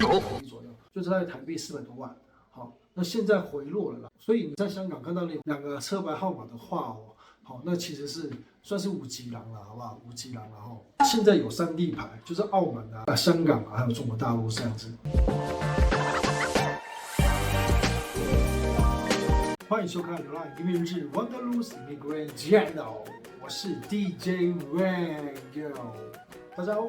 台币左右，就是在台币400多万。好，那现在回落了啦，所以你在香港看到那2个车牌号码的话哦，好，那其实是算是五级狼了，好不好？五级狼了哈。现在有3地牌，就是澳门啊、香港啊，还有中国大陆这样子。欢迎收看《流浪移民日 Wanderlust Immigrant Channel》，我是 DJ Rango， 大家好。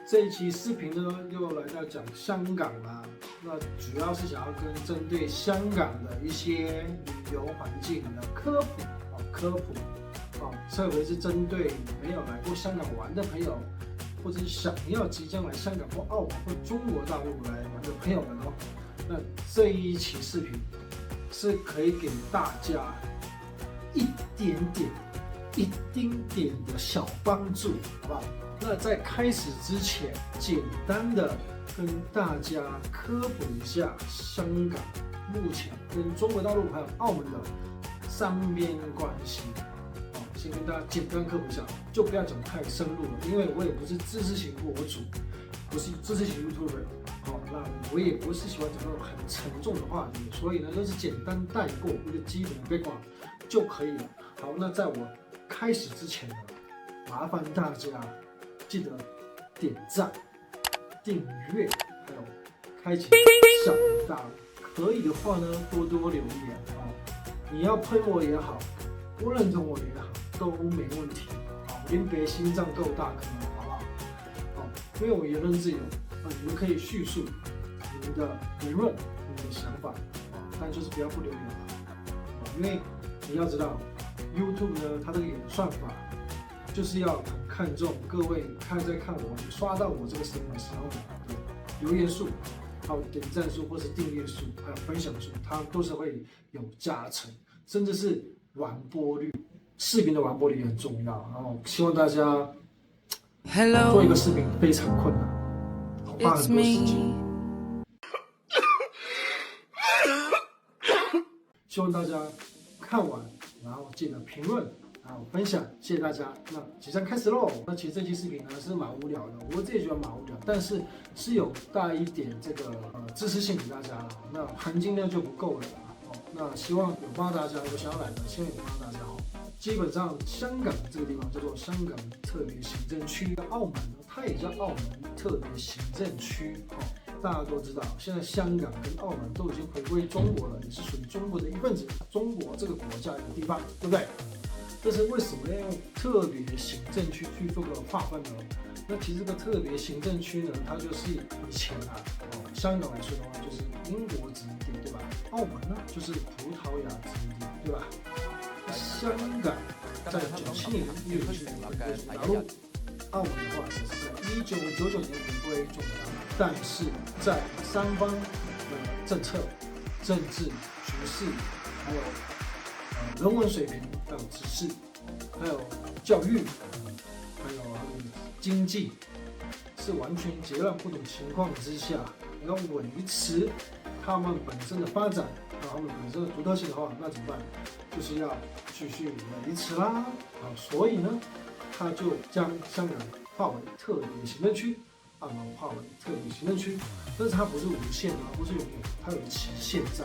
这一期视频呢，又来到讲香港啦。那主要是想要针对香港的一些旅游环境的科普，特别是针对没有来过香港玩的朋友，或者是想要即将来香港或澳门或中国大陆来玩的朋友们哦。那这一期视频是可以给大家一丁点的小帮助，好不好？那在开始之前，简单的跟大家科普一下香港目前跟中国大陆还有澳门的3边关系。先跟大家简单科普一下，就不要讲太深入了，因为我也不是知识型博主，不是知识型 YouTuber， 那我也不是喜欢讲那种很沉重的话题，所以呢，就是简单带过一个基本的 background 就可以了。好，那在我开始之前呢，麻烦大家记得点赞、订阅，还有开启小铃铛。可以的话呢，多多留言啊！你要喷我也好，不认同我也好，都没问题。林北心脏够大颗，好不好？因为我言论自由，你们可以叙述你们的言论、你们的想法，但就是不要不留言因为你要知道 ，YouTube 呢，它这个演算法就是要很看重各位在看我刷到我这个视频的时候的留言数、还有点赞数或是订阅数，还有分享数，它都是会有加成，甚至是完播率，视频的完播率也很重要。然后希望大家做一个视频非常困难，花很多时间。希望大家看完，然后记得评论。好，分享，谢谢大家。那即将开始喽。那其实这期视频呢是蛮无聊的，我自己觉得蛮无聊，但是是有带一点这个知识性给大家了。那含金量就不够了啦。那希望有帮到大家，有想要来的，希望有帮到大家哦。基本上香港这个地方叫做香港特别行政区，澳门呢它也叫澳门特别行政区。大家都知道，现在香港跟澳门都已经回归中国了，也是属于中国的一份子，中国这个国家的地方，对不对？这是为什么要用特别行政区去做个划分呢？那其实这个特别行政区呢，它就是以前香港来说的话，就是英国殖民地，对吧？澳门呢，就是葡萄牙殖民地，对吧？香港在97年越去回归中国大陆，澳门的话是在1999年回归中国大陆，但是在3方的政策、政治局势，还有人文水平，还有知识，还有教育，还有经济，是完全截然不同情况之下，要维持他们本身的发展，他们本身的独特性的话，那怎么办？就是要继续维持啦。所以呢，他就将香港划为特别行政区，澳门划为特别行政区，但是它不是无限的，不是永远，它有个期限在。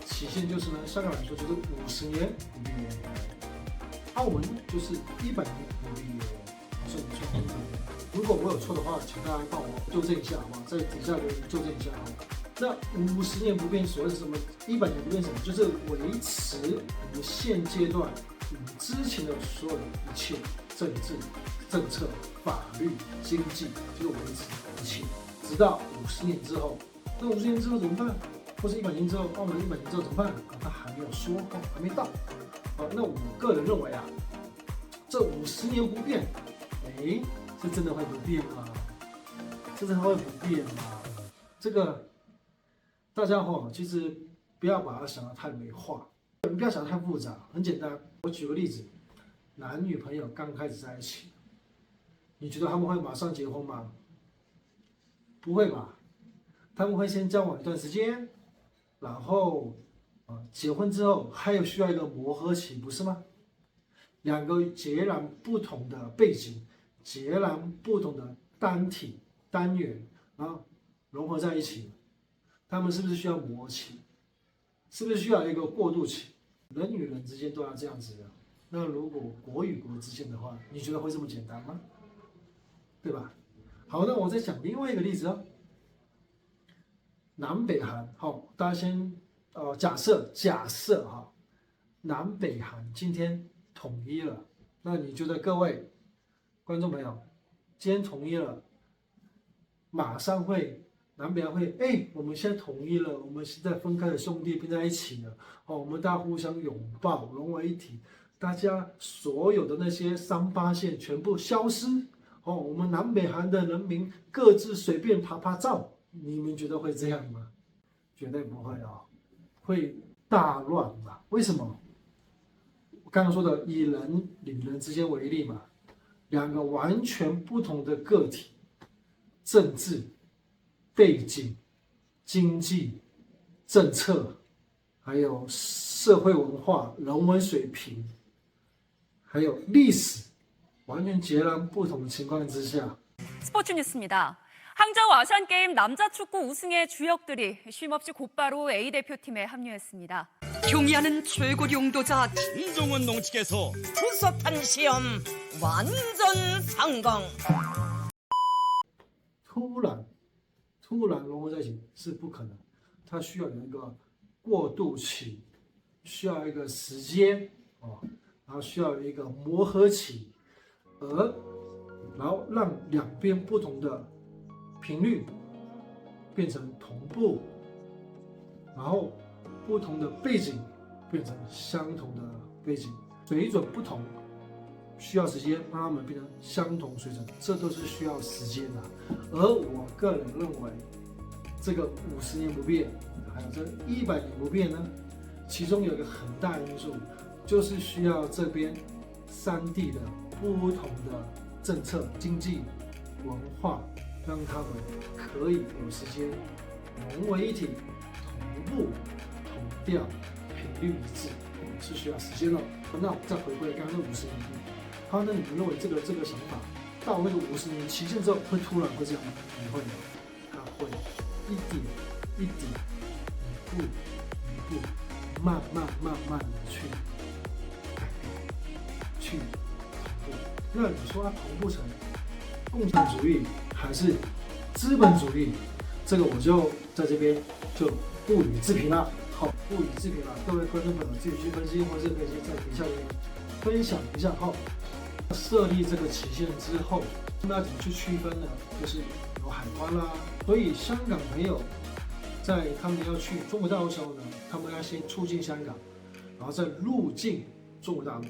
期限就是呢，香港来说就是50年不变，澳门就是100年不变，是没错。如果我有错的话，请大家帮我纠正一下，好不好？在底下留言纠正一下，好不好？那50年不变，所谓是什么？100年不变什么？就是维持我们现阶段之前的所有的一切政治、政策、法律、经济，就是维持一切，直到50年之后。那50年之后怎么办？或是100年之后，澳门100年之后怎么办？他还没有说，还没到。那我个人认为这50年不变，是真的会不变吗？是真的会不变吗？这个大家其实不要把它想得太美化，你不要想得太复杂，很简单。我举个例子，男女朋友刚开始在一起，你觉得他们会马上结婚吗？不会吧？他们会先交往一段时间。然后，结婚之后还有需要一个磨合期，不是吗？2个截然不同的背景，截然不同的单体单元，然后融合在一起，他们是不是需要磨期？是不是需要一个过渡期？人与人之间都要这样子的。那如果国与国之间的话，你觉得会这么简单吗？对吧？好，那我再讲另外一个例子哦。南北韩，好，大家先假设哈，南北韩今天统一了，那你觉得各位观众朋友，今天统一了，马上会南北韩会，我们现在统一了，我们现在分开的兄弟并在一起了，我们大家互相拥抱，融为一体，大家所有的那些伤疤线全部消失，我们南北韩的人民各自随便拍拍照，你们觉得会这样吗？绝对不会会大乱吧？为什么？我刚刚说的以人与人之间为例嘛，两个完全不同的个体，政治背景、经济、政策，还有社会文化、人文水平，还有历史，完全截然不同的情况之下。스포츠 뉴스입니다. 항저우 아시안게임 남자 축구 우승의 주역들이 쉼없이 곧바로 A대표팀에 합류했습니다. 경의하는 최고 용도자 김종원 농측에서 투석한 시험 완전 성공. 突然融合在一起是不可能，它需要有一个过渡期，需要一个时间然后需要有一个磨合期，然后让两边不同的频率变成同步，然后不同的背景变成相同的背景，水准不同，需要时间让他们变成相同水准，这都是需要时间的。而我个人认为，这个50年不变，还有这100年不变呢，其中有一个很大因素，就是需要这边3地的不同的政策、经济、文化，让他们可以有时间融为一体、同步、同调、频率一致，是需要时间的。那再回归刚刚那50年不变，好，那你们认为这个想法到那个50年期限之后，会突然会这样吗？不会的，它会一点一点、一步一步、慢慢的去改变、去同步。那你说它同步成共产主义还是资本主义？这个我就在这边就不予置评了。好，不予置评了。各位观众朋友自己去分析，或者可以在底下留言分享一下。设立这个期限之后，那要怎么去区分呢？就是有海关啦，所以香港朋友在他们要去中国大陆的时候呢，他们要先出境香港，然后再入境中国大陆。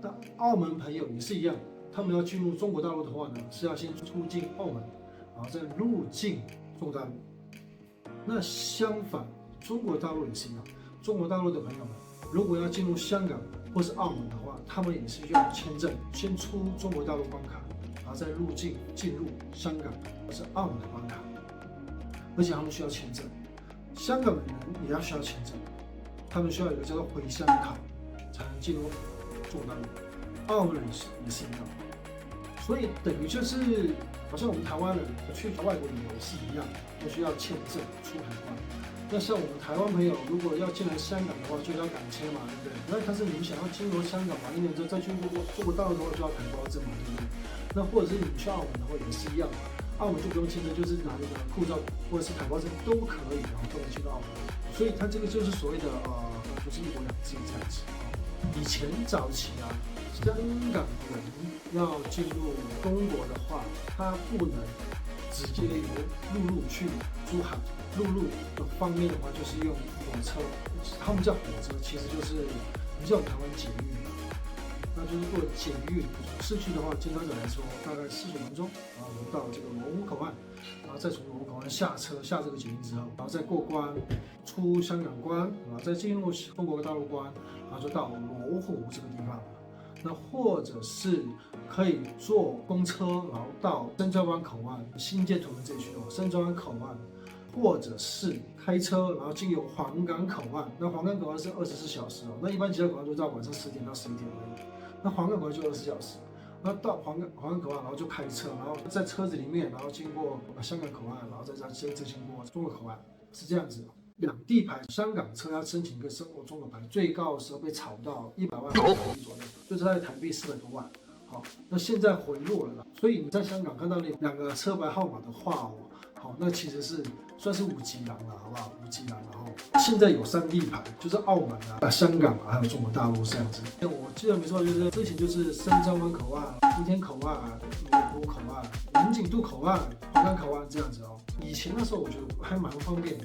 那澳门朋友也是一样，他们要进入中国大陆的话呢，是要先出境澳门，然后再入境中国大陆。那相反，中国大陆也是一样，中国大陆的朋友们如果要进入香港或是澳门的话，他们也是需要签证，先出中国大陆关卡，然后再入境进入香港或是澳门的关卡，而且他们需要签证。香港的人也要需要签证，他们需要有一个叫做回乡卡才能进入中国大陆。澳门人也是一样，所以等于就是好像我们台湾人去外国旅游是一样，都需要签证出海关。那像我们台湾朋友如果要进来香港的话，就要赶签嘛，对不对？那但是你们想要进入香港1年之后再去中国大陆的话，就要谈高证嘛，对不对？那或者是你们去澳门的话也是一样嘛，澳门就不用签证，就是拿那个护照或者是台胞证都可以，然后都能进到澳门。所以它这个就是所谓的就是1国2制这样子。以前早期香港人要进入中国的话，他不能直接由陆路去珠海，陆路的方面的话就是用火车，他们叫火车，其实就是叫台湾捷运，那就是做捷运。市区的话，经常者来说大概45分钟，然后到这个罗湖口岸，然后再从罗湖口岸下车，下这个捷运之后，然后再过关，出香港关，然后再进入中国大陆关，然后就到罗湖这个地方了。那或者是可以坐公车，然后到深圳湾口岸、新界屯门这一区深圳湾口岸，或者是开车，然后经由黄岗口岸。那黄岗口岸是24小时那一般其他口岸都到晚上10点到11点而已。那黄岗口岸就24小时，然后到黄冈口岸，然后就开车，然后在车子里面，然后经过香港口岸，然后再经过中国口岸，是这样子。两地牌，香港车要申请一个生活中国牌，最高的时候被炒到100万台币左右，就是在台币400多万。好，那现在回落了啦，所以你在香港看到那2个车牌号码的话，好，那其实是算是5级狼了，好不好？5级狼，然后现在有3地牌，就是澳门啊、香港啊，还有中国大陆这样子。我记得没错，就是之前就是深圳湾口岸、福田口岸、美国口岸、文锦渡口岸、黄冈口岸这样子哦。以前那时候我觉得还蛮方便的。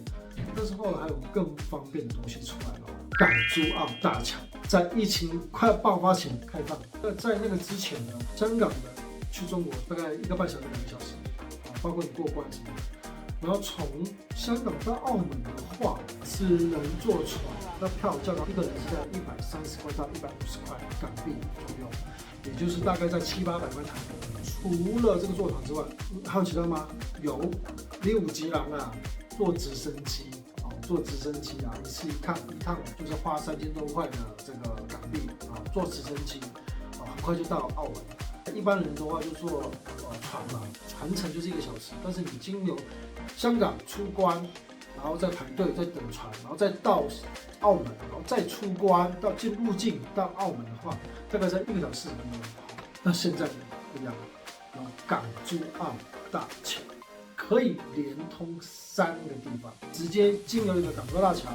但是后来还有更方便的东西出来了，港珠澳大桥在疫情快爆发前开放。那在那个之前呢，香港的去中国大概1个半小时、2个小时，包括你过关什么的。然后从香港到澳门的话，是能坐船，那票价一个人是在130块到150块港币左右，也就是大概在700-800块台币。除了这个坐船之外，还有其他吗？有，5级廊啊。坐直升机坐直升机啊，一次一趟就是花3000多块的这个港币啊，坐直升机很快就到澳门。一般人的话就坐船嘛，船程就是1个小时，但是你经由香港出关，然后再排队再等船，然后再到澳门，然后再出关到入境到澳门的话，大概在1个小时40分钟。那现在不一样，有港珠澳大桥。可以连通3个地方，直接经由一个港珠澳大桥，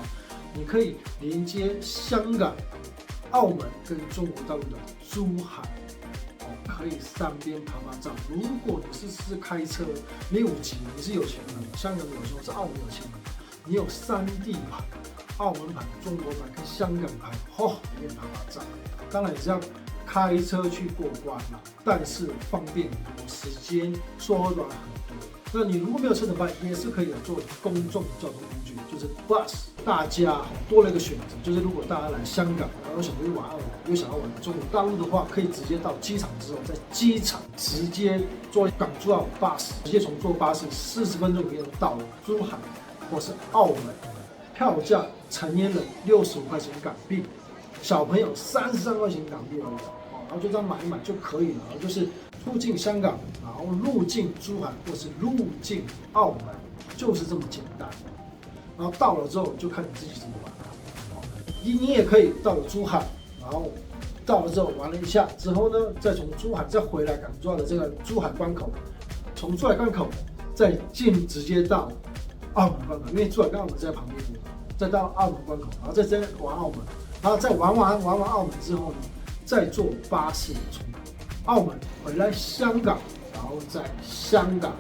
你可以连接香港、澳门跟中国大陆的珠海，可以3边爬照。如果你是开车，没有钱，你是有钱的，香港有钱，是澳门有钱的，你有3地牌，澳门牌、中国牌跟香港牌，里面爬照。当然也是要开车去过关啦，但是方便很多，时间缩短很多。那你如果没有车怎么办？也是可以做公众交通工具，就是 bus。大家多了一个选择，就是如果大家来香港，然后想去玩澳门，又想要玩中国大陆的话，可以直接到机场之后，在机场直接坐港珠澳巴士，直接从坐巴士40分钟可以到珠海或是澳门。票价成年人65块钱港币，小朋友33块钱港币而已。然后就这样买一买就可以了，然后就是出境香港，然后入境珠海或是入境澳门，就是这么简单。然后到了之后就看你自己怎么玩了。你也可以到了珠海，然后到了之后玩了一下之后呢，再从珠海再回来港珠澳的这个珠海关口，从珠海关口再直接到澳门关口，因为珠海跟澳门在旁边，再到澳门关口，然后再玩澳门，然后再玩完澳门之后呢，再坐巴士从澳门回来香港，然后在香港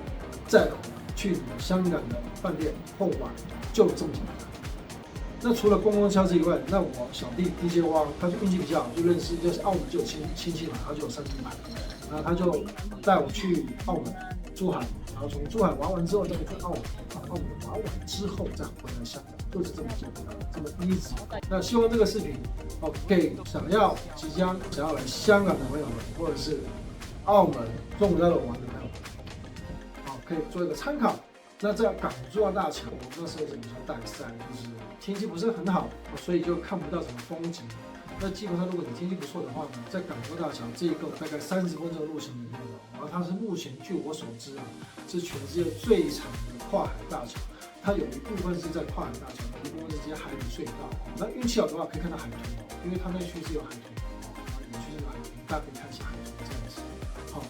再去你的香港的饭店后玩，就这么简单。那除了公共车之以外，那我小弟 DJ 汪他就运气比较好，就认识就是澳门就有亲戚嘛，他就有3地牌，然后他就带我去澳门、珠海，然后从珠海玩完之后再去澳门，澳门玩完之后再回来香港，就是这么简单，这么 easy。那希望这个视频给即将想要来香港的朋友们，或者是澳门、中国大陆玩的朋友们，可以做一个参考。那在港珠澳大桥，我那时候是比较带伞，就是天气不是很好，所以就看不到什么风景。那基本上，如果你天气不错的话呢，在港珠澳大桥这一个大概30分钟的路程里面然后它是目前据我所知是全世界最长的跨海大桥。它有一部分是在跨海大桥，有一部分是直接海底隧道。那运气好的话，可以看到海豚因为它那区是有海豚有区是有海豚，大家可以看一下海豚这样子。好，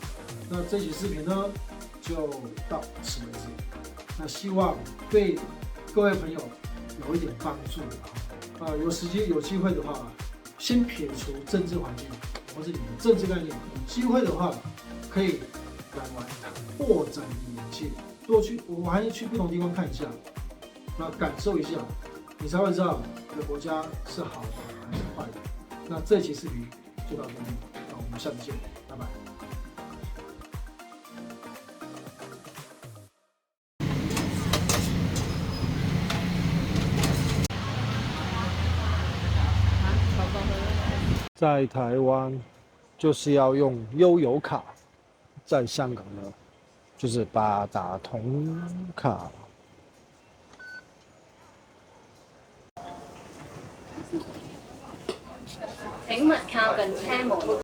那这期视频呢就到此为止。那希望对各位朋友有一点帮助有时间有机会的话，先撇除政治环境或是你的政治概念，有机会的话可以来玩一趟，拓展你的眼界，我还是去不同地方看一下，那感受一下，你才会知道你的国家是好的还是坏的。那这期视频就到这里，那我们下次见，拜拜。在台湾就是要用悠游卡，在香港呢就是八达通卡。請問靠近車門